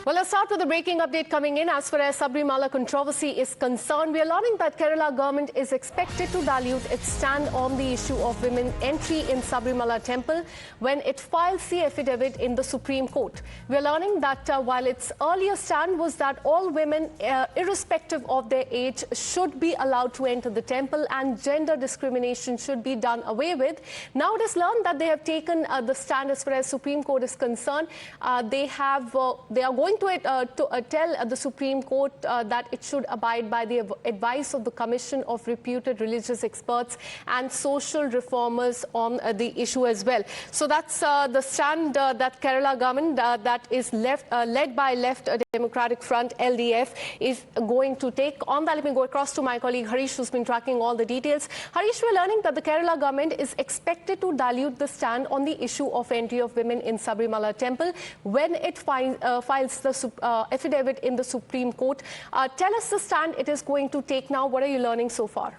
Well, let's start with the breaking update coming in. As far as Sabarimala controversy is concerned, we are learning that Kerala government is expected to dilute its stand on the issue of women entry in Sabarimala temple when it files the affidavit in the Supreme Court. We are learning that while its earlier stand was that all women, irrespective of their age, should be allowed to enter the temple and gender discrimination should be done away with, now it is learned that they have taken the stand as far as Supreme Court is concerned. They are going to tell the Supreme Court that it should abide by the advice of the Commission of reputed religious experts and social reformers on the issue as well. So that's the stand that Kerala government that is led by Left Democratic Front LDF is going to take. On that, let me go across to my colleague Harish, who's been tracking all the details. Harish, we're learning that the Kerala government is expected to dilute the stand on the issue of entry of women in Sabarimala temple when it files the affidavit in the Supreme Court. Tell us the stand it is going to take now. What are you learning so far?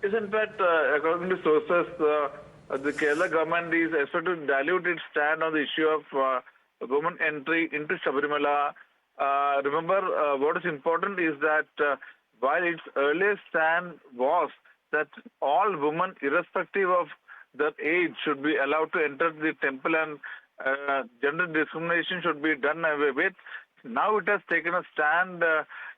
Yes, in fact, according to sources, the Kerala government is expected to dilute its stand on the issue of women entry into Sabarimala. Remember, what is important is that while its earlier stand was that all women, irrespective of their age, should be allowed to enter the temple and gender discrimination should be done away with. Now it has taken a stand,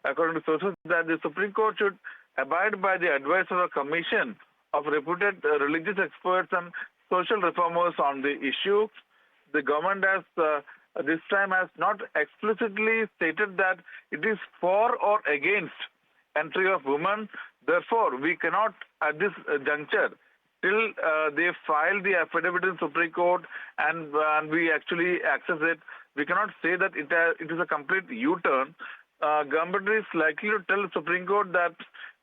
according to sources, that the Supreme Court should abide by the advice of a commission of reputed religious experts and social reformers on the issue. The government has this time has not explicitly stated that it is for or against entry of women. Therefore, we cannot at this juncture, till they file the affidavit in Supreme Court and we actually access it, we cannot say that it is a complete U-turn. Government is likely to tell the Supreme Court that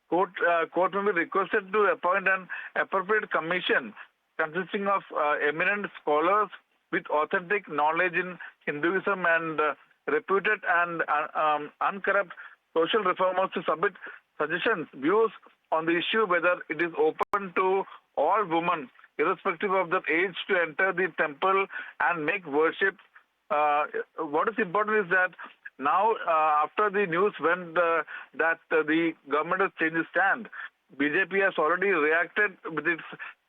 court may be requested to appoint an appropriate commission consisting of eminent scholars with authentic knowledge in Hinduism and reputed and uncorrupt social reformers to submit suggestions, views on the issue whether it is open to all women, irrespective of their age, to enter the temple and make worship. What is important is that now, after the news went that the government has changed its stand, BJP has already reacted with its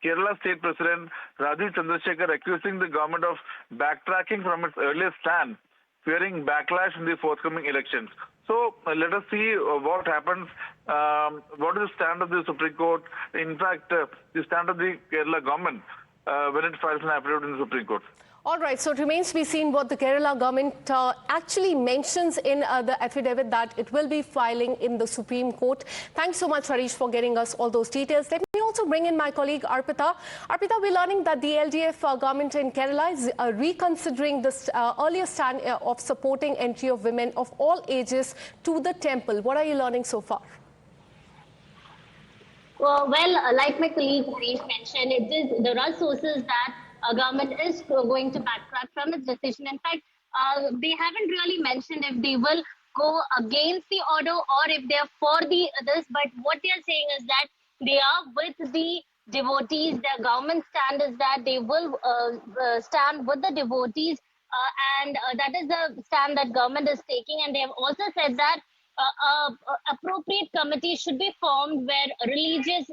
Kerala State President Rajiv Chandrasekhar accusing the government of backtracking from its earlier stand, fearing backlash in the forthcoming elections. So let us see what happens. What is the stand of the Supreme Court? In fact, the stand of the Kerala government when it files an affidavit in the Supreme Court. All right, so it remains to be seen what the Kerala government actually mentions in the affidavit that it will be filing in the Supreme Court. Thanks so much, Harish, for getting us all those details. Let me also bring in my colleague Arpita. Arpita, we're learning that the LDF government in Kerala is reconsidering this earlier stand of supporting entry of women of all ages to the temple. What are you learning so far? Well, like my colleague Suresh mentioned, there are sources that government is going to backtrack from its decision. In fact, they haven't really mentioned if they will go against the order or if they are for this. But what they are saying is that they are with the devotees. Their government stand is that they will stand with the devotees, and that is the stand that government is taking. And they have also said that appropriate committee should be formed where religious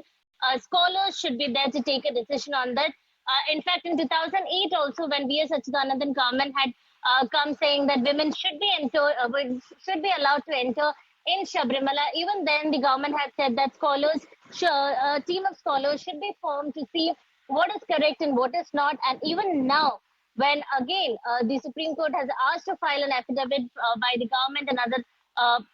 scholars should be there to take a decision on that. In fact, in 2008 also, when V.S. Achyutanandan government had come saying that women should be allowed to enter in Sabarimala, even then the government had said that a team of scholars should be formed to see what is correct and what is not. And even now, when again the Supreme Court has asked to file an affidavit by the government and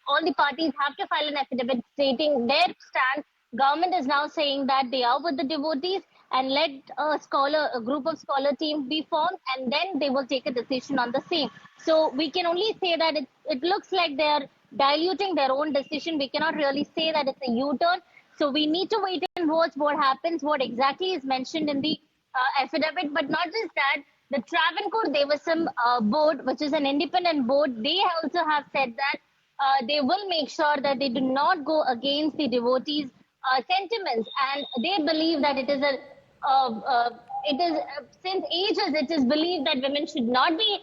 all the parties have to file an affidavit stating their stand, government is now saying that they are with the devotees and let a group of scholar team be formed, and then they will take a decision on the same. So we can only say that it looks like they are diluting their own decision. We cannot really say that it's a U-turn. So we need to wait and watch what happens, what exactly is mentioned in the affidavit. But not just that, the Travancore Devasam board, which is an independent board, they also have said that they will make sure that they do not go against the devotees' sentiments, and they believe that it is since ages it is believed that women should not be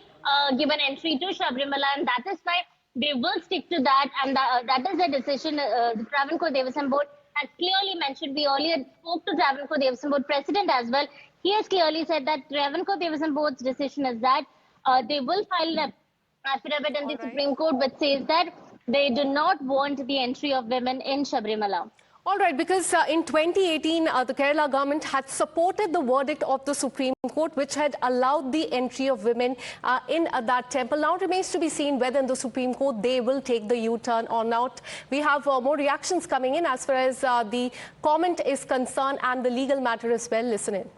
given entry to Sabarimala, and that is why they will stick to that, and that is the decision. The Travancore Devasam Board has clearly mentioned. We earlier spoke to Travancore Devasam Board President as well. He has clearly said that Travancore Devasam Board's decision is that they will file an affidavit in the Supreme Court which says that they do not want the entry of women in Sabarimala. All right, because in 2018, the Kerala government had supported the verdict of the Supreme Court, which had allowed the entry of women in that temple. Now it remains to be seen whether in the Supreme Court they will take the U-turn or not. We have more reactions coming in as far as the comment is concerned and the legal matter as well. Listen in.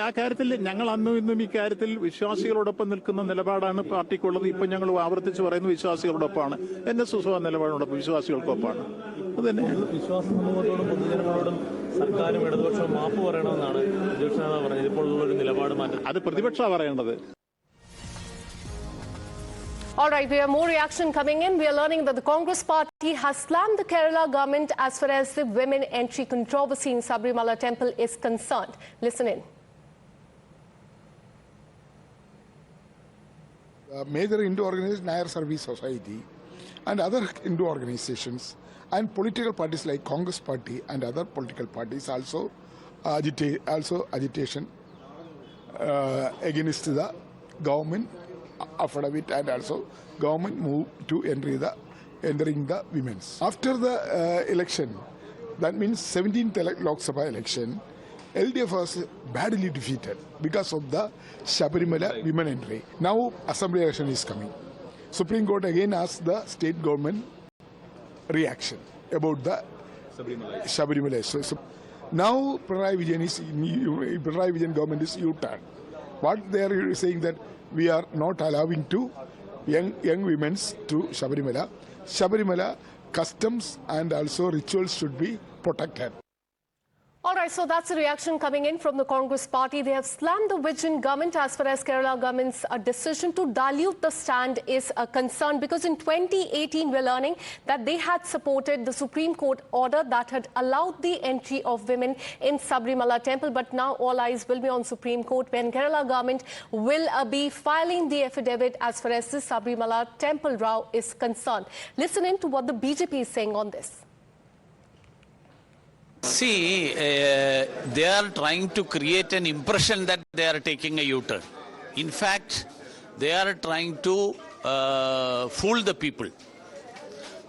ആ കാര്യത്തിൽ ഞങ്ങൾ അന്നും ഇന്നും ഈ കാര്യത്തിൽ വിശ്വാസികളോടൊപ്പം നിൽക്കുന്ന നിലപാടാണ് പാർട്ടിക്കുള്ളത്. ഇപ്പൊ ഞങ്ങൾ ആവർത്തിച്ച് പറയുന്നു വിശ്വാസികളോടൊപ്പമാണ്. NSS നിലപാടിനോടൊപ്പം വിശ്വാസികൾക്കൊപ്പമാണ്. അത് തന്നെ വിശ്വാസ സമൂഹത്തോടും പൊതുജനങ്ങളോടും സർക്കാരും ഇടതുപക്ഷവും മാപ്പ് പറയണമെന്നാണ് പ്രതിപക്ഷ നേതാവ് പറഞ്ഞത്. ഇപ്പോൾ ഉള്ളൊരു നിലപാട് മാറ്റം അത് പ്രതിപക്ഷമാണ് പറയേണ്ടത്. All right, we have more reaction coming in. We are learning that the Congress party has slammed the Kerala government as far as the women entry controversy in Sabarimala temple is concerned. Listen in. Major Hindu organizations, Nair Service Society and other Hindu organizations and political parties like Congress party and other political parties also agitation against the government affidavit, and also government move to entering the women's. After the election, that means 17th Lok Sabha election, LDF was badly defeated because of the Sabarimala women entry. Now assembly election is coming. Supreme Court again asked the state government reaction about the Sabarimala. So now Pinarayi Vijayan government is U-turn. What they are saying that we are not allowing to young women to Sabarimala. Sabarimala customs and also rituals should be protected. All right, so that's a reaction coming in from the Congress party. They have slammed the Vijayan government as far as Kerala government's decision to dilute the stand is concerned, because in 2018 we're learning that they had supported the Supreme Court order that had allowed the entry of women in Sabarimala temple. But now all eyes will be on Supreme Court when Kerala government will be filing the affidavit as far as the Sabarimala temple row is concerned. Listen in to what the BJP is saying on this. See, they are trying to create an impression that they are taking a U-turn. In fact, they are trying to fool the people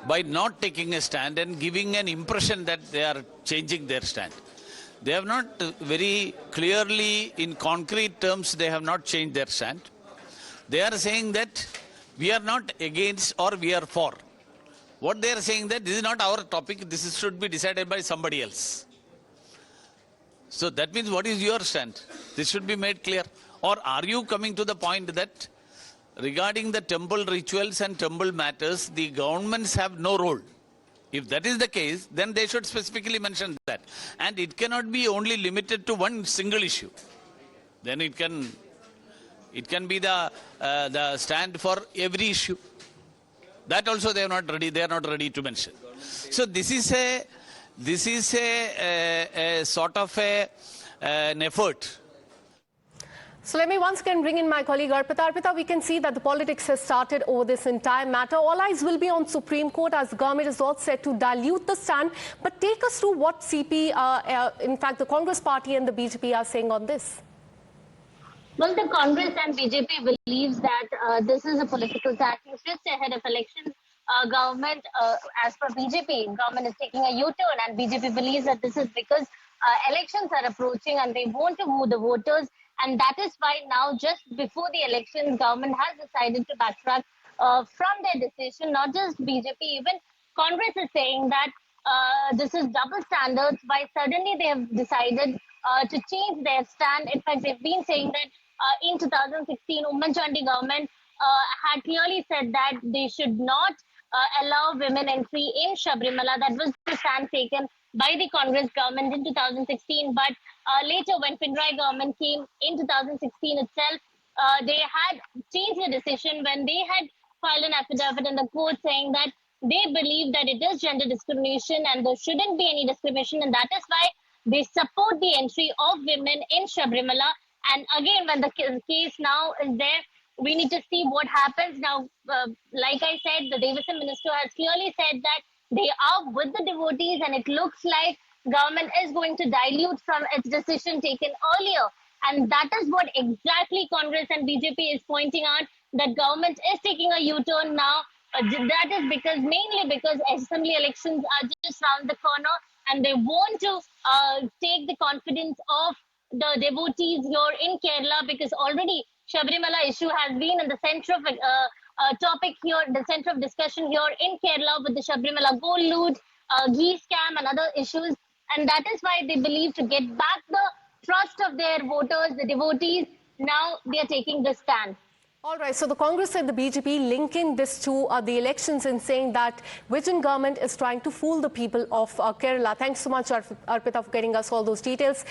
by not taking a stand and giving an impression that they are changing their stand. They have not very clearly, in concrete terms, they have not changed their stand. They are saying that we are not against or we are for. What they are saying that this is not our topic, should be decided by somebody else. So that means what is your stand? This should be made clear. Or are you coming to the point that regarding the temple rituals and temple matters, the governments have no role? If that is the case, then they should specifically mention that. And it cannot be only limited to one single issue. Then it can be the stand for every issue. That also they are not ready to mention. So this is a sort of an effort. So let me once again bring in my colleague Arpita. Arpita, we can see that the politics has started over this entire matter. All eyes will be on Supreme Court as the government is all set to dilute the stand. But take us through what CP, in fact the Congress party and the BJP are saying on this. Well, the Congress and BJP believes that this is a political tactic just ahead of elections. Government, as per BJP, government is taking a U-turn, and BJP believes that this is because elections are approaching and they want to move the voters, and that is why now, just before the elections, government has decided to backtrack from their decision. Not just BJP, even Congress is saying that this is double standards. Why suddenly they have decided to change their stand. In fact, they've been saying that in 2016, Umman Chandi government had clearly said that they should not allow women entry in Sabarimala. That was the stand taken by the Congress government in 2016. But later, when Pinarayi government came in 2016 itself, they had changed the decision when they had filed an affidavit in the court saying that they believe that it is gender discrimination and there shouldn't be any discrimination, and that is why they support the entry of women in Sabarimala. And again, when the case now is there, we need to see what happens. Now, like I said, the Devasam minister has clearly said that they are with the devotees, and it looks like government is going to dilute from its decision taken earlier. And that is what exactly Congress and BJP is pointing out, that government is taking a U-turn now. That is mainly because assembly elections are just around the corner, and they want to take the confidence of the devotees here in Kerala, because already Sabarimala issue has been in the center of topic here, the center of discussion here in Kerala, with the Sabarimala gold loot, ghee scam and other issues. And that is why they believe, to get back the trust of their voters, the devotees, now they are taking this stand. All right, so the Congress and the BJP linking this to the elections and saying that Vijayan government is trying to fool the people of Kerala. Thanks so much, Arpita, for getting us all those details.